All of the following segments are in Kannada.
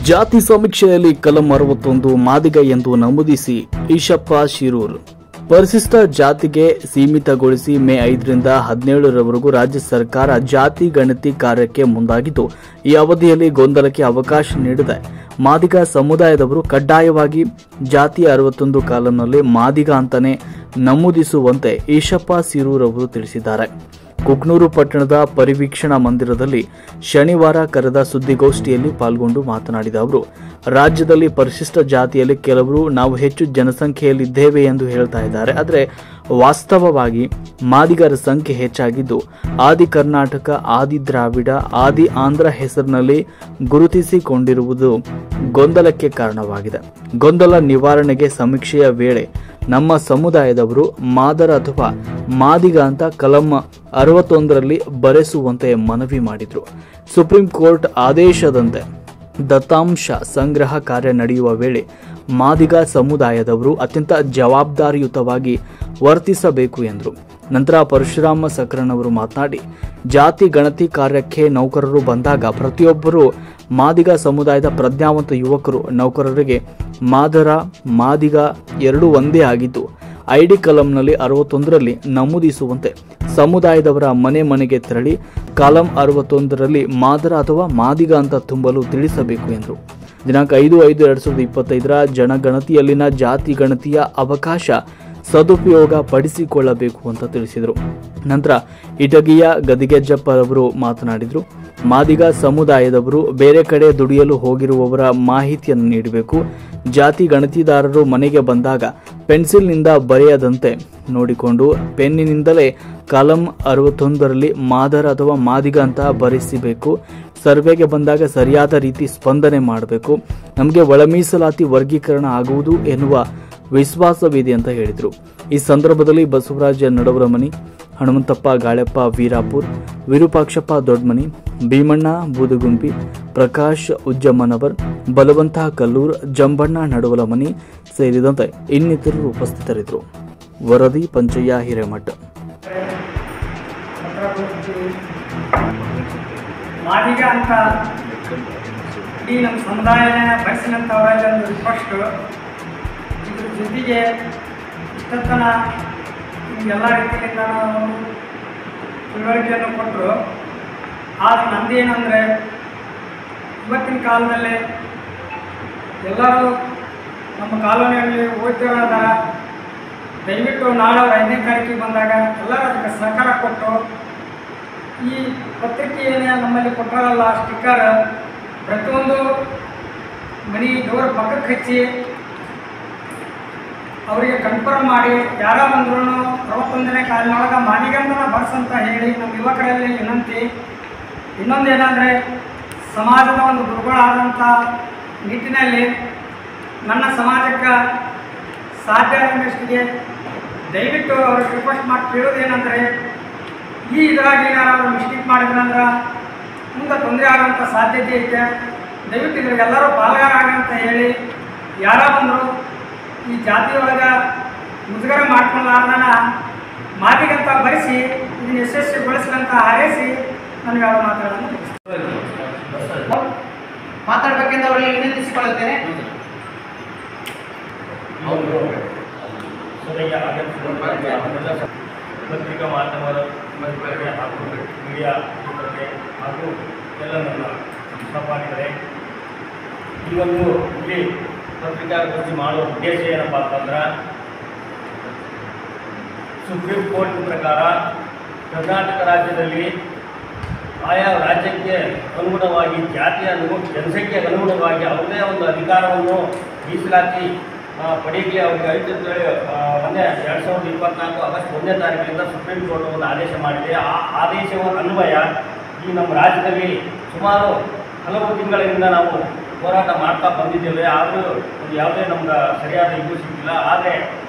ಜಾತಿ ಸಮೀಕ್ಷೆಯಲ್ಲಿ ಕಲಂ 61 ಮಾದಿಗ ಎಂದು ನಮೂದಿಸಿ ಈಶಪ್ಪ ಶಿರೂರ್. ಪರಿಶಿಷ್ಟ ಜಾತಿಗೆ ಸೀಮಿತಗೊಳಿಸಿ ಮೇ 5ರಿಂದ 17ರವರೆಗೂ ರಾಜ್ಯ ಸರ್ಕಾರ ಜಾತಿ ಗಣತಿ ಕಾರ್ಯಕ್ಕೆ ಮುಂದಾಗಿದ್ದು, ಈ ಅವಧಿಯಲ್ಲಿ ಗೊಂದಲಕ್ಕೆ ಅವಕಾಶ ನೀಡಿದೆ. ಮಾದಿಗ ಸಮುದಾಯದವರು ಕಡ್ಡಾಯವಾಗಿ ಜಾತಿ 61 ಕಾಲಂನಲ್ಲಿ ಮಾದಿಗ ಅಂತಾನೆ ನಮೂದಿಸುವಂತೆ ಈಶಪ್ಪ ಶಿರೂರ್ ಅವರು ತಿಳಿಸಿದ್ದಾರೆ. ಕುಕ್ನೂರು ಪಟ್ಟಣದ ಪರಿವೀಕ್ಷಣಾ ಮಂದಿರದಲ್ಲಿ ಶನಿವಾರ ಕರೆದ ಸುದ್ದಿಗೋಷ್ಠಿಯಲ್ಲಿ ಪಾಲ್ಗೊಂಡು ಮಾತನಾಡಿದ ಅವರು, ರಾಜ್ಯದಲ್ಲಿ ಪರಿಶಿಷ್ಟ ಜಾತಿಯಲ್ಲಿ ಕೆಲವರು ನಾವು ಹೆಚ್ಚು ಜನಸಂಖ್ಯೆಯಲ್ಲಿದ್ದೇವೆ ಎಂದು ಹೇಳ್ತಾ ಇದ್ದಾರೆ. ಆದರೆ ವಾಸ್ತವವಾಗಿ ಮಾದಿಗರ ಸಂಖ್ಯೆ ಹೆಚ್ಚಾಗಿದ್ದು, ಆದಿ ಕರ್ನಾಟಕ, ಆದಿ ದ್ರಾವಿಡ, ಆದಿ ಆಂಧ್ರ ಹೆಸರಿನಲ್ಲಿ ಗುರುತಿಸಿಕೊಂಡಿರುವುದು ಗೊಂದಲಕ್ಕೆ ಕಾರಣವಾಗಿದೆ. ಗೊಂದಲ ನಿವಾರಣೆಗೆ ಸಮೀಕ್ಷೆಯ ವೇಳೆ ನಮ್ಮ ಸಮುದಾಯದವರು ಮಾದರ ಅಥವಾ ಮಾದಿಗ ಅಂತ ಕಲಂ 61ರಲ್ಲಿ ಬರೆಸುವಂತೆ ಮನವಿ ಮಾಡಿದರು. ಸುಪ್ರೀಂ ಕೋರ್ಟ್ ಆದೇಶದಂತೆ ದತ್ತಾಂಶ ಸಂಗ್ರಹ ಕಾರ್ಯ ನಡೆಯುವ ವೇಳೆ ಮಾದಿಗ ಸಮುದಾಯದವರು ಅತ್ಯಂತ ಜವಾಬ್ದಾರಿಯುತವಾಗಿ ವರ್ತಿಸಬೇಕು ಎಂದರು. ನಂತರ ಪರಶುರಾಮ ಸಕ್ರನವರು ಮಾತನಾಡಿ, ಜಾತಿ ಗಣತಿ ಕಾರ್ಯಕ್ಕೆ ನೌಕರರು ಬಂದಾಗ ಪ್ರತಿಯೊಬ್ಬರೂ ಮಾದಿಗ ಸಮುದಾಯದ ಪ್ರಜ್ಞಾವಂತ ಯುವಕರು ನೌಕರರಿಗೆ ಮಾದರ ಮಾದಿಗ ಎರಡೂ ಒಂದೇ ಆಗಿದ್ದು, ಐಡಿ ಕಲಂನಲ್ಲಿ 61ರಲ್ಲಿ ನಮೂದಿಸುವಂತೆ ಸಮುದಾಯದವರ ಮನೆ ಮನೆಗೆ ತೆರಳಿ ಕಾಲಂ 61ರಲ್ಲಿ ಮಾದರ ಅಥವಾ ಮಾದಿಗ ಅಂತ ತುಂಬಲು ತಿಳಿಸಬೇಕು ಎಂದರು. ದಿನಾಂಕ 5/5/2025 ಜನಗಣತಿಯಲ್ಲಿನ ಜಾತಿ ಗಣತಿಯ ಅವಕಾಶ ಸದುಪಯೋಗ ಪಡಿಸಿಕೊಳ್ಳಬೇಕು ಅಂತ ತಿಳಿಸಿದರು. ನಂತರ ಇಟಗಿಯ ಗದಿಗೆಜ್ಜಪ್ಪ ಅವರು ಮಾತನಾಡಿದರು. ಮಾದಿಗ ಸಮುದಾಯದವರು ಬೇರೆ ಕಡೆ ದುಡಿಯಲು ಹೋಗಿರುವವರ ಮಾಹಿತಿಯನ್ನು ನೀಡಬೇಕು. ಜಾತಿ ಗಣತಿದಾರರು ಮನೆಗೆ ಬಂದಾಗ ಪೆನ್ಸಿಲ್ನಿಂದ ಬರೆಯದಂತೆ ನೋಡಿಕೊಂಡು ಪೆನ್ನಿನಿಂದಲೇ ಕಾಲಂ 61ರಲ್ಲಿ ಮಾದರ ಅಥವಾ ಮಾದಿಗ ಅಂತ ಬರೆಸಬೇಕು. ಸರ್ವೆಗೆ ಬಂದಾಗ ಸರಿಯಾದ ರೀತಿ ಸ್ಪಂದನೆ ಮಾಡಬೇಕು. ನಮಗೆ ಒಳ ಮೀಸಲಾತಿ ವರ್ಗೀಕರಣ ಆಗುವುದು ಎನ್ನುವ ವಿಶ್ವಾಸವಿದೆ ಅಂತ ಹೇಳಿದರು. ಈ ಸಂದರ್ಭದಲ್ಲಿ ಬಸವರಾಜ ನಡವರಮನಿ, ಹನುಮಂತಪ್ಪ ಗಾಳೆಪ್ಪ ವೀರಾಪುರ್, ವಿರೂಪಾಕ್ಷಪ್ಪ ದೊಡ್ಡಮನಿ, ಭೀಮಣ್ಣ ಬೂದುಗುಂಪಿ, ಪ್ರಕಾಶ್ ಉಜ್ಜಮ್ಮನವರ್, ಬಲವಂತ ಕಲ್ಲೂರ್, ಜಂಬಣ್ಣ ನಡವಲಮನಿ ಸೇರಿದಂತೆ ಇನ್ನಿತರರು ಉಪಸ್ಥಿತರಿದ್ದರು. ವರದಿ ಪಂಚಯ್ಯ ಹಿರೇಮಠ. ಮಾದಿಗ ಅಂತ ಈ ನಮ್ಮ ಸಮುದಾಯನ ಬಯಸಿನಂಥವರಲ್ಲಿ ಒಂದು ರಿಕ್ವೆಸ್ಟ್. ಇದ್ರ ಜೊತೆಗೆ ಇಷ್ಟೊತ್ತನ ಎಲ್ಲ ರೀತಿಯಿಂದ ನಾವು ತಿಳುವಳಿಕೆಯನ್ನು ಕೊಟ್ಟರು. ಆದರೆ ನಮ್ಮದೇನೆಂದರೆ, ಇವತ್ತಿನ ಕಾಲದಲ್ಲಿ ಎಲ್ಲರೂ ನಮ್ಮ ಕಾಲೋನಿಯಲ್ಲಿ ಓದ್ತಿರೋದ ದಯವಿಟ್ಟು ನಾಳೆ 5ನೇ ತಾರೀಕಿಗೆ ಬಂದಾಗ ಎಲ್ಲರೂ ಅದಕ್ಕೆ ಸಹಕಾರ ಕೊಟ್ಟು, ಈ ಪತ್ರಿಕೆಯನ್ನೇ ನಮ್ಮಲ್ಲಿ ಕೊಟ್ಟಾರಲ್ಲ ಸ್ಟಿಕ್ಕರ್, ಪ್ರತಿಯೊಂದು ಮನೆ ಡೋರ್ ಪಕ್ಕಕ್ಕೆ ಹಚ್ಚಿ ಅವರಿಗೆ ಕನ್ಫರ್ಮ್ ಮಾಡಿ, ಯಾರೋ ಬಂದ್ರೂ 61ನೇ ಕಾಲಿನೊಳಗೆ ಮಾದಿಗಂತನ ಬರ್ಸಂತ ಹೇಳಿ ನಮ್ಮ ಯುವಕರಲ್ಲಿ ವಿನಂತಿ. ಇನ್ನೊಂದೇನೆಂದರೆ, ಸಮಾಜದ ಒಂದು ದುರ್ಬಲವಾದಂಥ ನಿಟ್ಟಿನಲ್ಲಿ ನನ್ನ ಸಮಾಜಕ್ಕೆ ಸಾಧ್ಯ ಆದಷ್ಟಿಗೆ ದಯವಿಟ್ಟು ಅವ್ರಿಗೆ ರಿಕ್ವೆಸ್ಟ್ ಮಾಡಿ ಕೇಳೋದೇನೆಂದರೆ, ಈ ಇದರಾಗಿ ಏನಾದ್ರು ಮಿಸ್ಟೇಕ್ ಮಾಡಿದ್ರಂದ್ರೆ ಮುಂದೆ ತೊಂದರೆ ಆಗೋಂಥ ಸಾಧ್ಯತೆ ಐತೆ. ದಯವಿಟ್ಟು ಇದ್ರಿಗೆಲ್ಲರೂ ಪಾಲ್ಗಾರ ಆಗಂತ ಹೇಳಿ, ಯಾರ ಬಂದರು ಈ ಜಾತಿ ಒಳಗೆ ಮುಜುಗರ ಮಾಡ್ಕೊಳ್ಳಾರ್ದನ ಮಾತಿಗಂತ ಬರೆಸಿ ಇದನ್ನು ಯಶಸ್ವಿಗೊಳಿಸಿದಂತ ಹಾರೈಸಿ ನನಗೆ ಯಾವ ಮಾತಾಡೋದು ಮಾತಾಡಬೇಕೆಂದು ಅವರಲ್ಲಿ ವಿನಂತಿಸಿಕೊಳ್ಳುತ್ತೇನೆ. ಪತ್ರಿಕಾ ಮಾಧ್ಯಮದ ಹಾಗೂ ಮೀಡಿಯಾ ಹಾಗೂ ಎಲ್ಲ ನನ್ನ ಸಹಪಾಠಿಗಳೇ, ಈ ಒಂದು ಇಲ್ಲಿ ಪತ್ರಿಕಾಗೋಷ್ಠಿ ಮಾಡುವ ಉದ್ದೇಶ ಏನಪ್ಪ ಅಂತಂದ್ರೆ, ಸುಪ್ರೀಂ ಕೋರ್ಟ್ ಪ್ರಕಾರ ಕರ್ನಾಟಕ ರಾಜ್ಯದಲ್ಲಿ ಆಯಾ ರಾಜ್ಯಕ್ಕೆ ಅನುಗುಣವಾಗಿ ಜಾತಿಯ ಜನಸಂಖ್ಯೆಗೆ ಅನುಗುಣವಾಗಿ ಅವರದೇ ಒಂದು ಅಧಿಕಾರವನ್ನು ಮೀಸಲಾತಿ ಪಡೆಯಲಿಕ್ಕೆ ಅವರಿಗೆ ಐದು ಮೊನ್ನೆ 2024 ಆಗಸ್ಟ್ 1ನೇ ತಾರೀಕಿನಿಂದ ಸುಪ್ರೀಂ ಕೋರ್ಟ್ ಒಂದು ಆದೇಶ ಮಾಡಿದೆ. ಆ ಆದೇಶದ ಅನ್ವಯ ಈ ನಮ್ಮ ರಾಜ್ಯದಲ್ಲಿ ಸುಮಾರು ಹಲವು ತಿಂಗಳಿಂದ ನಾವು ಹೋರಾಟ ಮಾಡ್ತಾ ಬಂದಿದ್ದೇವೆ. ಆದರೂ ಒಂದು ಯಾವುದೇ ನಮ್ಗೆ ಸರಿಯಾದ ಇದು ಸಿಕ್ಕಿಲ್ಲ. ಆದರೆ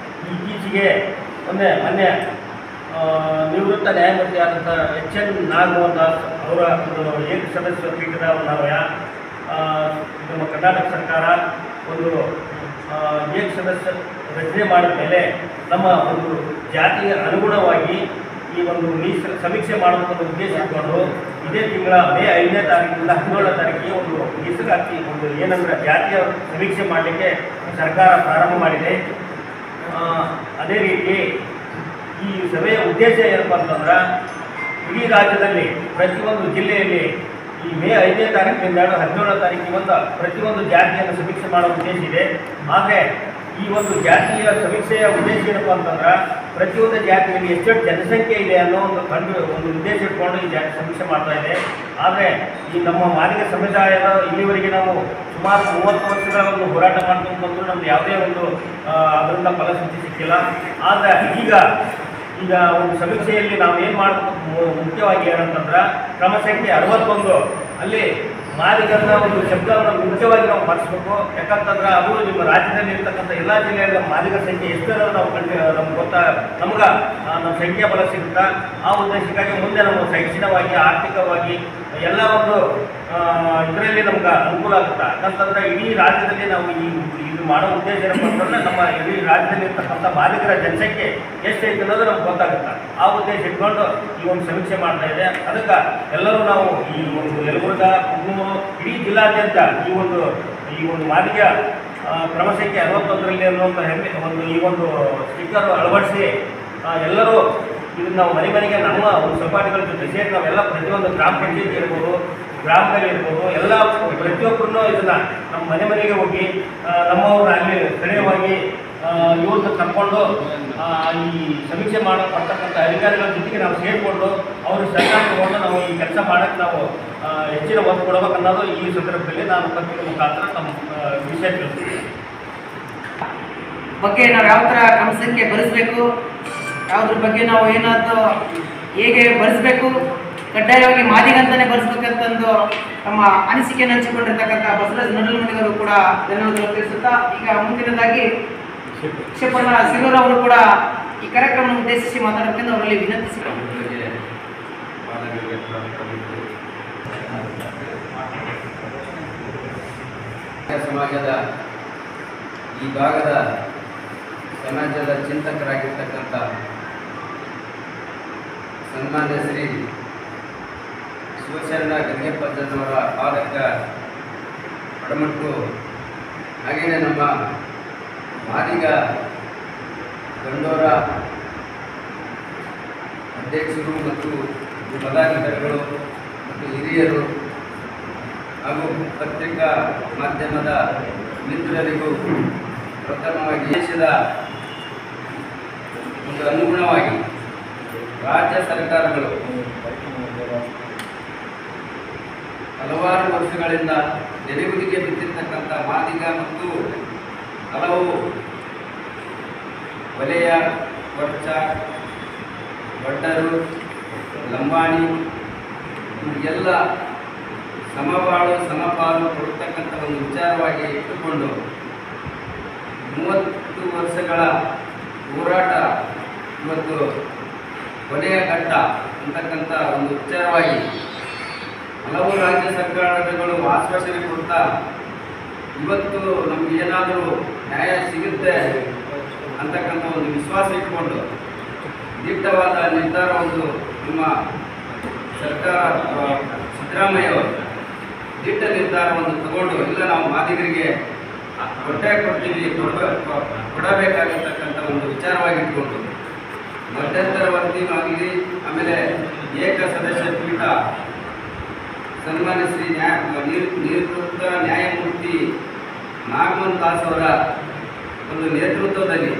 ಇತ್ತೀಚೆಗೆ ಮೊನ್ನೆ ನಿವೃತ್ತ ನ್ಯಾಯಮೂರ್ತಿ ಆದಂಥ HN ನಾಗಮೋಹನ್ ಅವರ ಒಂದು ಏಕಸದಸ್ಯ ಪೀಠದ ಅನ್ವಯ ನಮ್ಮ ಕರ್ನಾಟಕ ಸರ್ಕಾರ ಒಂದು ಏಕಸದಸ್ಯ ರಚನೆ ಮಾಡಿದ ಮೇಲೆ ನಮ್ಮ ಒಂದು ಜಾತಿಗೆ ಅನುಗುಣವಾಗಿ ಈ ಒಂದು ಸಮೀಕ್ಷೆ ಮಾಡುವಂಥ ಉದ್ದೇಶ ಇಟ್ಕೊಂಡು ಇದೇ ತಿಂಗಳ ಮೇ 5ನೇ ತಾರೀಕಿನಿಂದ 17ನೇ ತಾರೀಕಿಗೆ ಒಂದು ಮೀಸಲಾತಿ ಒಂದು ಏನಂದ್ರೆ ಜಾತಿಯ ಸಮೀಕ್ಷೆ ಮಾಡಲಿಕ್ಕೆ ಸರ್ಕಾರ ಪ್ರಾರಂಭ ಮಾಡಿದೆ. ಅದೇ ರೀತಿ ಈ ಸಭೆಯ ಉದ್ದೇಶ ಏನಪ್ಪ ಅಂತಂದ್ರೆ ಇಡೀ ರಾಜ್ಯದಲ್ಲಿ ಪ್ರತಿಯೊಂದು ಜಿಲ್ಲೆಯಲ್ಲಿ ಈ ಮೇ 5ನೇ ತಾರೀಕಿನಿಂದ 17ನೇ ತಾರೀಕಿನಿಂದ ಪ್ರತಿಯೊಂದು ಜಾತಿಯನ್ನು ಸಮೀಕ್ಷೆ ಮಾಡೋ ಉದ್ದೇಶ ಇದೆ. ಆದರೆ ಈ ಒಂದು ಜಾತಿಯ ಸಮೀಕ್ಷೆಯ ಉದ್ದೇಶ ಏನಪ್ಪ ಅಂತಂದ್ರೆ ಪ್ರತಿಯೊಂದು ಜಾತಿಯಲ್ಲಿ ಎಷ್ಟೆಷ್ಟು ಜನಸಂಖ್ಯೆ ಇದೆ ಅನ್ನೋ ಒಂದು ಉದ್ದೇಶ ಇಟ್ಕೊಂಡು ಈ ಜಾತಿ ಸಮೀಕ್ಷೆ ಮಾಡ್ತಾ ಇದೆ. ಆದರೆ ಈ ನಮ್ಮ ಮಾದಿಗ ಸಮುದಾಯದ ಇಲ್ಲಿವರೆಗೆ ನಾವು ಸುಮಾರು 30 ವರ್ಷಗಳ ಒಂದು ಹೋರಾಟ ಮಾಡ್ಕೊಂಡು ಬಂದರೂ ನಮ್ದು ಯಾವುದೇ ಒಂದು ಅದರಿಂದ ಫಲಶ್ರುತಿ ಸಿಕ್ಕಿಲ್ಲ. ಆದರೆ ಈಗ ಒಂದು ಸಮೀಕ್ಷೆಯಲ್ಲಿ ನಾವು ಏನು ಮಾಡಬೇಕು ಮುಖ್ಯವಾಗಿ ಏನಂತಂದ್ರೆ ಕ್ರಮ ಸಂಖ್ಯೆ 61 ಅಲ್ಲಿ ಮಾದಿಗರನ್ನ ಒಂದು ಶಬ್ದವನ್ನು ಮುಖ್ಯವಾಗಿ ನಾವು ಮಾಡಿಸ್ಬೇಕು. ಯಾಕಂತಂದ್ರೆ ಅದು ನಿಮ್ಮ ರಾಜ್ಯದಲ್ಲಿ ಇರ್ತಕ್ಕಂಥ ಎಲ್ಲ ಜಿಲ್ಲೆಯ ಮಾದಿಗರ ಸಂಖ್ಯೆ ಎಷ್ಟು ನಾವು ನಮ್ಗೆ ನಮ್ಮ ಸಂಖ್ಯಾ ಬಲ ಸಿಗುತ್ತಾ ಆ ಉದ್ದೇಶಕ್ಕಾಗಿ ಮುಂದೆ ನಾವು ಶೈಕ್ಷಣಿಕವಾಗಿ ಆರ್ಥಿಕವಾಗಿ ಎಲ್ಲ ಒಂದು ಇದರಲ್ಲಿ ನಮ್ಗೆ ಅನುಕೂಲ ಆಗುತ್ತೆ. ಯಾಕಂತಂದ್ರೆ ಇಡೀ ರಾಜ್ಯದಲ್ಲಿ ನಾವು ಇದು ಮಾಡೋ ಉದ್ದೇಶ ಏನಪ್ಪ ಅಂತಂದ್ರೆ ನಮ್ಮ ಇಡೀ ರಾಜ್ಯದಲ್ಲಿ ಇರ್ತಕ್ಕಂಥ ಮಾದಿಗರ ಜನಸಂಖ್ಯೆ ಎಷ್ಟೈತೆ ಅನ್ನೋದು ನಮ್ಗೆ ಗೊತ್ತಾಗುತ್ತೆ. ಆ ಉದ್ದೇಶ ಇಟ್ಕೊಂಡು ಈ ಒಂದು ಸಮೀಕ್ಷೆ ಮಾಡ್ತಾ ಇದೆ. ಅದಕ್ಕೆ ಎಲ್ಲರೂ ನಾವು ಈ ಒಂದು ಯಲಬುರ್ಗಾ, ಕುಗ್ನೂರು ಇಡೀ ಜಿಲ್ಲಾದ್ಯಂತ ಈ ಒಂದು ಮಾದಿಗ ಕ್ರಮ ಸಂಖ್ಯೆ 61ರಲ್ಲಿ ಅನ್ನುವಂಥ ಈ ಒಂದು ಸ್ಟಿಕ್ಕರ್ ಅಳವಡಿಸಿ ಎಲ್ಲರೂ ಇದನ್ನು ನಾವು ಮನೆಗೆ ನಮ್ಮ ಒಂದು ಸಹಪಾಠಿಗಳ ಜೊತೆ ಸೇರಿ ನಾವೆಲ್ಲ ಪ್ರತಿಯೊಂದು ಗ್ರಾಮ ಪಂಚಾಯತಿ ಇರ್ಬೋದು, ಗ್ರಾಮದಲ್ಲಿ ಇರ್ಬೋದು, ಎಲ್ಲ ಪ್ರತಿಯೊಬ್ಬರೂ ಇದನ್ನು ನಮ್ಮ ಮನೆಗೆ ಹೋಗಿ ನಮ್ಮವ್ರನ್ನ ಅಲ್ಲಿ ಸ್ಥಳೀಯವಾಗಿ ಇವ್ರನ್ನ ಕರ್ಕೊಂಡು ಈ ಸಮೀಕ್ಷೆ ಪಡ್ತಕ್ಕಂಥ ಅಧಿಕಾರಿಗಳ ಜೊತೆಗೆ ನಾವು ಸೇರಿಕೊಂಡು ಅವ್ರಿಗೆ ಸಹಕಾರ ತಗೊಂಡು ನಾವು ಈ ಕೆಲಸ ಮಾಡೋಕ್ಕೆ ನಾವು ಹೆಚ್ಚಿನ ಒತ್ತು ಕೊಡಬೇಕನ್ನೋದು ಈ ಸಂದರ್ಭದಲ್ಲಿ ನಾನು ಪತ್ರಿಕೆ ಮುಖಾಂತರ ನಮ್ಮ ವಿಷಯ ತಿಳಿಸ್ತೀನಿ. ಬಗ್ಗೆ ನಾವು ಯಾವ ಥರ ಕ್ರಮ ಸಂಖ್ಯೆ ಭರಿಸಬೇಕು, ಯಾವುದ್ರ ಬಗ್ಗೆ ನಾವು ಏನಾದರೂ ಹೇಗೆ ಭರಿಸಬೇಕು, ಕಡ್ಡಾಯವಾಗಿ ಮಾದಿಗಂತಾನೆ ಭರಿಸ್ಬೇಕಂತಂದು ನಮ್ಮ ಅನಿಸಿಕೆಯನ್ನು ಹಂಚಿಕೊಂಡಿರ್ತಕ್ಕಂಥ ಬಸವರಾಜ ನಡಲಮನಿಗರು ಕೂಡ ಧನ್ಯವಾದಗಳು ತಿಳಿಸುತ್ತಾ, ಈಗ ಮುಂದಿನದಾಗಿ ಶಿವಣ್ಣ ಸಿರೂರ್ ಅವರು ಕೂಡ ಈ ಕಾರ್ಯಕ್ರಮವನ್ನು ಉದ್ದೇಶಿಸಿ ಮಾತಾಡಬೇಕೆಂದು ಅವರಲ್ಲಿ ವಿನಂತಿಸಿದರು. ಸಮಾಜದ ಈ ಭಾಗದ ಸಮಾಜದ ಚಿಂತಕರಾಗಿರ್ತಕ್ಕಂಥ ಸನ್ಮಾನ್ಯ ಶ್ರೀ ಶಿವಶರಣ ಗಂಗೆಪ್ಪಜ್ಜನವರ ಪಾದಕ ಪಡಮಟ್ಟು, ಹಾಗೆಯೇ ನಮ್ಮ ಮಾದಿಗ ಗಂಡೋರ ಅಧ್ಯಕ್ಷರು ಮತ್ತು ಪದಾಧಿಕಾರಿಗಳು ಮತ್ತು ಹಿರಿಯರು ಹಾಗೂ ಪತ್ರಿಕಾ ಮಾಧ್ಯಮದ ಮಿತ್ರರಿಗೂ ಪ್ರಥಮವಾಗಿ ದೇಶದ ಒಂದು ಅನುಗುಣವಾಗಿ ರಾಜ್ಯ ಸರ್ಕಾರಗಳು ಹಲವಾರು ವರ್ಷಗಳಿಂದ ನೆನೆಗುದಿಗೆ ಬಿದ್ದಿರ್ತಕ್ಕಂಥ ಮಾದಿಗ ಮತ್ತು ಹಲವು ವಲಯ, ಕೊರ್ಚ, ಭಟ್ಟರು, ಲಂಬಾಣಿ ಎಲ್ಲ ಸಮಬಾಳು ಸಮಪಾಲು ಕೊಡ್ತಕ್ಕಂಥ ಒಂದು ವಿಚಾರವಾಗಿ ಇಟ್ಟುಕೊಂಡು 30 ವರ್ಷಗಳ ಹೋರಾಟ ಇವತ್ತು ಕೊನೆಯ ಘಟ್ಟ ಅಂತಕ್ಕಂಥ ಒಂದು ವಿಚಾರವಾಗಿ ಹಲವು ರಾಜ್ಯ ಸರ್ಕಾರಗಳು ಆಶ್ವಾಸನೆ ಕೊಡ್ತಾ ಇವತ್ತು ನಮ್ಗೆ ಏನಾದರೂ ನ್ಯಾಯ ಸಿಗುತ್ತೆ ಅಂತಕ್ಕಂಥ ಒಂದು ವಿಶ್ವಾಸ ಇಟ್ಕೊಂಡು ದಿಟ್ಟವಾದ ನಿರ್ಧಾರ ಒಂದು ನಿಮ್ಮ ಸರ್ಕಾರ ಸಿದ್ದರಾಮಯ್ಯವರು ದಿಟ್ಟ ನಿರ್ಧಾರವನ್ನು ತಗೊಂಡು ಇಲ್ಲ ನಾವು ಮಾದಿಗರಿಗೆ ಹೊಟ್ಟೆ ಕೊಡ್ತೀವಿ ಕೊಡಬೇಕಾಗಿರ್ತಕ್ಕಂಥ ಒಂದು ವಿಚಾರವಾಗಿಟ್ಕೊಂಡು ಮಧ್ಯಂತರ ವರದಿನೂ ಆಗಲಿ, ಆಮೇಲೆ ಏಕ ಸದಸ್ಯ ಪೀಠ ಸನ್ಮಾನ್ಯ ಶ್ರೀ ನಿವೃತ್ತ ನ್ಯಾಯಮೂರ್ತಿ ನಾಗಮನ್ ದಾಸ್ ಅವರ ಒಂದು ನೇತೃತ್ವದಲ್ಲಿ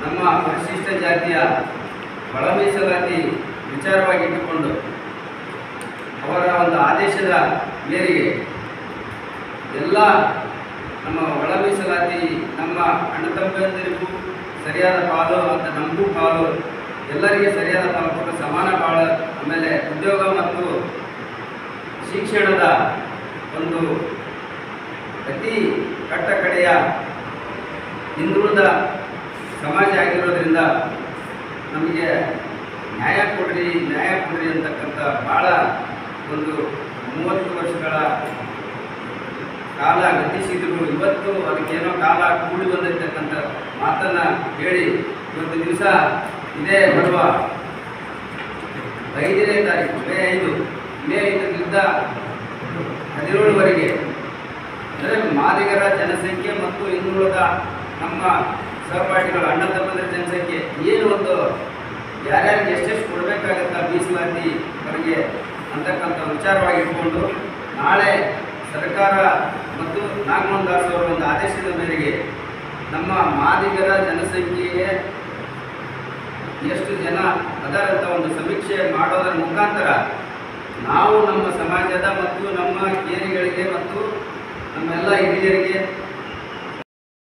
ನಮ್ಮ ಪರಿಶಿಷ್ಟ ಜಾತಿಯ ಒಳ ಮೀಸಲಾತಿ ವಿಚಾರವಾಗಿಟ್ಟುಕೊಂಡು ಅವರ ಒಂದು ಆದೇಶದ ಮೇರೆಗೆ ಎಲ್ಲ ನಮ್ಮ ಒಳ ಮೀಸಲಾತಿ ನಮ್ಮ ಅಣ್ಣ ತಮ್ಮಂದಿರಿಗೂ ಸರಿಯಾದ ಪಾಲು ಅಂತ ನಮಗೂ ಪಾಲು, ಎಲ್ಲರಿಗೆ ಸರಿಯಾದ ಪಾಲು ಕೊಟ್ಟು ಸಮಾನ ಬಾಳ, ಆಮೇಲೆ ಉದ್ಯೋಗ ಮತ್ತು ಶಿಕ್ಷಣದ ಒಂದು ಅತಿ ಕಟ್ಟಕಡೆಯ ಹಿಂದುಳಿದ ಸಮಾಜ ಆಗಿರೋದ್ರಿಂದ ನಮಗೆ ನ್ಯಾಯ ಕೊಡ್ರಿ ಅಂತಕ್ಕಂಥ ಭಾಳ ಒಂದು 30 ವರ್ಷಗಳ ಕಾಲ ಗತಿಸಿದ್ರು. ಇವತ್ತು ಅದಕ್ಕೇನೋ ಕಾಲ ಕೂಡಿ ಬಂದಿರ್ತಕ್ಕಂಥ ಮಾತನ್ನು ಹೇಳಿ ಇವತ್ತು ದಿವಸ ಇದೇ ಬರುವ 5ನೇ ತಾರೀಕು ಮೇ 5ರಿಂದ 17ವರೆಗೆ ಅಂದರೆ ಮಾದಿಗರ ಜನಸಂಖ್ಯೆ ಮತ್ತು ಇನ್ನುಳಿದ ನಮ್ಮ ಸಹಪಾಠಿಗಳು ಅಣ್ಣ ತಮ್ಮಂದಿರ ಜನಸಂಖ್ಯೆ ಏನು ಒಂದು ಯಾರ್ಯಾರಿಗೆ ಎಷ್ಟೆಷ್ಟು ಕೊಡಬೇಕಾಗತ್ತ ಮೀಸಲಾತಿ ಅವರಿಗೆ ಅಂತಕ್ಕಂಥ ವಿಚಾರವಾಗಿ ಇಟ್ಕೊಂಡು ನಾಳೆ ಸರ್ಕಾರ ಮತ್ತು ನಾಗಮೋಹನ್ ದಾಸ್ ಅವರ ಒಂದು ಆದೇಶದ ಮೇರೆಗೆ ನಮ್ಮ ಮಾದಿಗರ ಜನಸಂಖ್ಯೆಗೆ ಎಷ್ಟು ಜನ ಅದರಂಥ ಒಂದು ಸಮೀಕ್ಷೆ ಮಾಡೋದರ ಮುಖಾಂತರ ನಾವು ನಮ್ಮ ಸಮಾಜದ ಮತ್ತು ನಮ್ಮ ಕೇರಿಗಳಿಗೆ ಮತ್ತು ನಮ್ಮೆಲ್ಲ ಹಿರಿಯರಿಗೆ